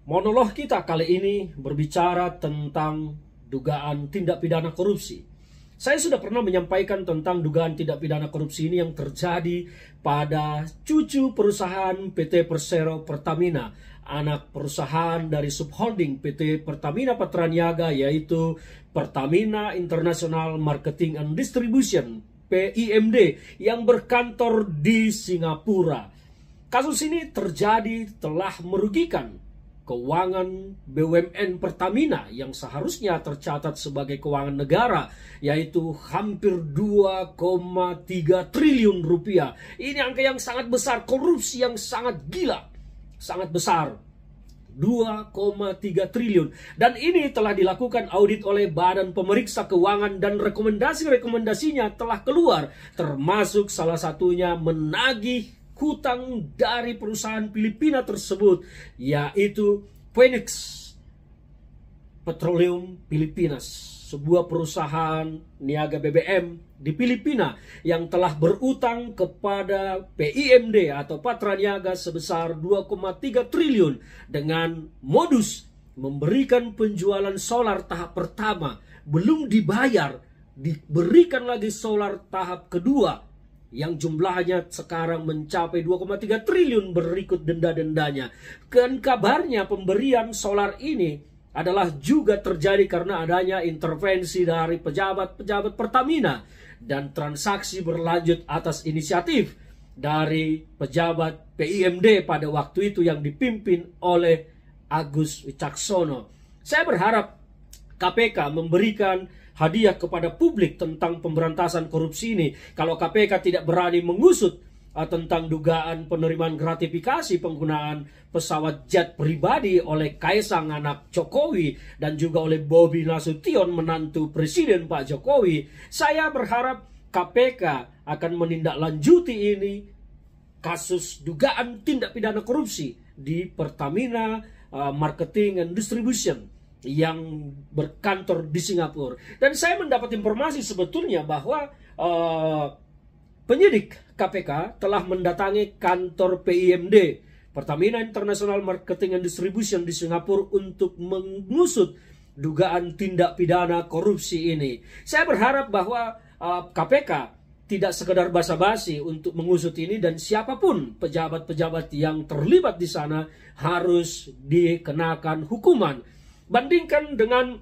Monolog kita kali ini berbicara tentang dugaan tindak pidana korupsi. Saya sudah pernah menyampaikan tentang dugaan tindak pidana korupsi ini yang terjadi pada cucu perusahaan PT Persero Pertamina, anak perusahaan dari subholding PT Pertamina Patraniaga, yaitu Pertamina International Marketing and Distribution (PIMD) yang berkantor di Singapura. Kasus ini terjadi telah merugikan keuangan BUMN Pertamina yang seharusnya tercatat sebagai keuangan negara, yaitu hampir 2,3 triliun rupiah. Ini angka yang sangat besar, korupsi yang sangat gila, sangat besar. 2,3 triliun. Dan ini telah dilakukan audit oleh Badan Pemeriksa Keuangan dan rekomendasi-rekomendasinya telah keluar, termasuk salah satunya menagih hutang dari perusahaan Filipina tersebut, yaitu Phoenix Petroleum Pilipinas, sebuah perusahaan niaga BBM di Filipina yang telah berutang kepada PIMD atau Patraniaga sebesar 2,3 triliun dengan modus memberikan penjualan solar tahap pertama, belum dibayar, diberikan lagi solar tahap kedua yang jumlahnya sekarang mencapai 2,3 triliun berikut denda-dendanya. Dan kabarnya pemberian solar ini adalah juga terjadi karena adanya intervensi dari pejabat-pejabat Pertamina dan transaksi berlanjut atas inisiatif dari pejabat PIMD pada waktu itu yang dipimpin oleh Agus Wicaksono. Saya berharap KPK memberikan hadiah kepada publik tentang pemberantasan korupsi ini. Kalau KPK tidak berani mengusut tentang dugaan penerimaan gratifikasi penggunaan pesawat jet pribadi oleh Kaisang anak Jokowi dan juga oleh Bobi Nasution menantu Presiden Pak Jokowi, saya berharap KPK akan menindaklanjuti ini kasus dugaan tindak pidana korupsi di Pertamina Marketing and Distribution yang berkantor di Singapura. Dan saya mendapat informasi sebetulnya bahwa penyidik KPK telah mendatangi kantor PIMD, Pertamina International Marketing and Distribution di Singapura, untuk mengusut dugaan tindak pidana korupsi ini. Saya berharap bahwa KPK tidak sekedar basa-basi untuk mengusut ini, dan siapapun pejabat-pejabat yang terlibat di sana harus dikenakan hukuman. Bandingkan dengan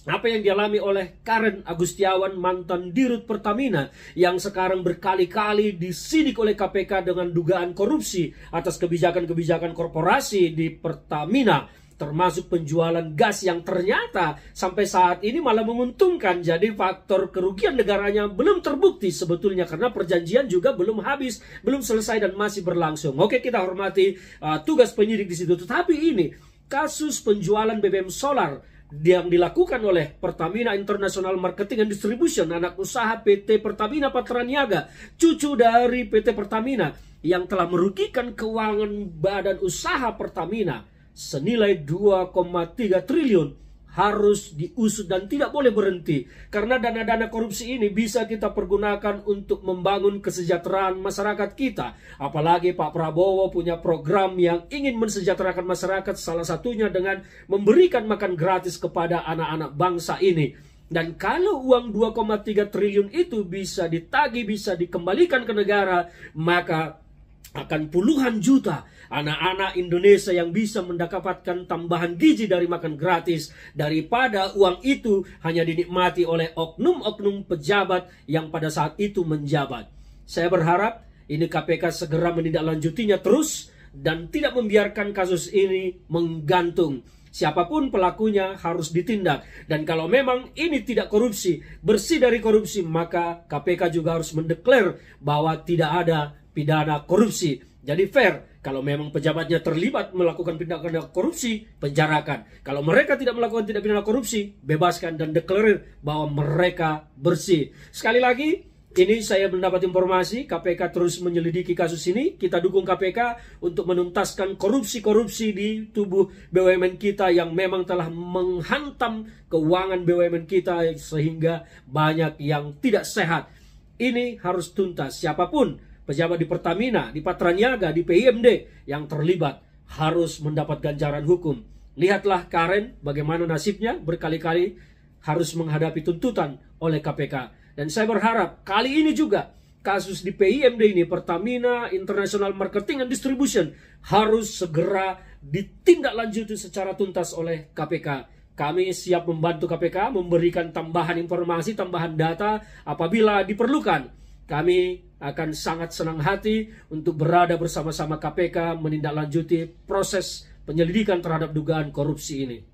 apa yang dialami oleh Karen Agustiawan, mantan dirut Pertamina, yang sekarang berkali-kali disidik oleh KPK dengan dugaan korupsi atas kebijakan-kebijakan korporasi di Pertamina, termasuk penjualan gas yang ternyata sampai saat ini malah menguntungkan. Jadi faktor kerugian negaranya belum terbukti sebetulnya karena perjanjian juga belum habis, belum selesai dan masih berlangsung. Oke, kita hormati tugas penyidik di situ. Tetapi ini kasus penjualan BBM solar yang dilakukan oleh Pertamina International Marketing and Distribution, anak usaha PT Pertamina Patraniaga, cucu dari PT Pertamina, yang telah merugikan keuangan badan usaha Pertamina senilai 2,3 triliun, harus diusut dan tidak boleh berhenti. Karena dana-dana korupsi ini bisa kita pergunakan untuk membangun kesejahteraan masyarakat kita. Apalagi Pak Prabowo punya program yang ingin mensejahterakan masyarakat, salah satunya dengan memberikan makan gratis kepada anak-anak bangsa ini. Dan kalau uang 2,3 triliun itu bisa ditagih, bisa dikembalikan ke negara, maka akan puluhan juta anak-anak Indonesia yang bisa mendapatkan tambahan gizi dari makan gratis, daripada uang itu hanya dinikmati oleh oknum-oknum pejabat yang pada saat itu menjabat. Saya berharap ini KPK segera menindaklanjutinya terus dan tidak membiarkan kasus ini menggantung. Siapapun pelakunya harus ditindak. Dan kalau memang ini tidak korupsi, bersih dari korupsi, maka KPK juga harus mendeklar bahwa tidak ada pidana korupsi. Jadi fair, kalau memang pejabatnya terlibat melakukan tindakan korupsi, penjarakan. Kalau mereka tidak melakukan tindak pidana korupsi, bebaskan dan deklarir bahwa mereka bersih. Sekali lagi, ini saya mendapat informasi KPK terus menyelidiki kasus ini. Kita dukung KPK untuk menuntaskan korupsi-korupsi di tubuh BUMN kita yang memang telah menghantam keuangan BUMN kita sehingga banyak yang tidak sehat. Ini harus tuntas. Siapapun pejabat di Pertamina, di Patraniaga, di PIMD yang terlibat harus mendapat ganjaran hukum. Lihatlah Karen bagaimana nasibnya berkali-kali harus menghadapi tuntutan oleh KPK. Dan saya berharap kali ini juga kasus di PIMD ini, Pertamina International Marketing and Distribution, harus segera ditindaklanjuti secara tuntas oleh KPK. Kami siap membantu KPK memberikan tambahan informasi, tambahan data apabila diperlukan. Kami akan sangat senang hati untuk berada bersama-sama KPK menindaklanjuti proses penyelidikan terhadap dugaan korupsi ini.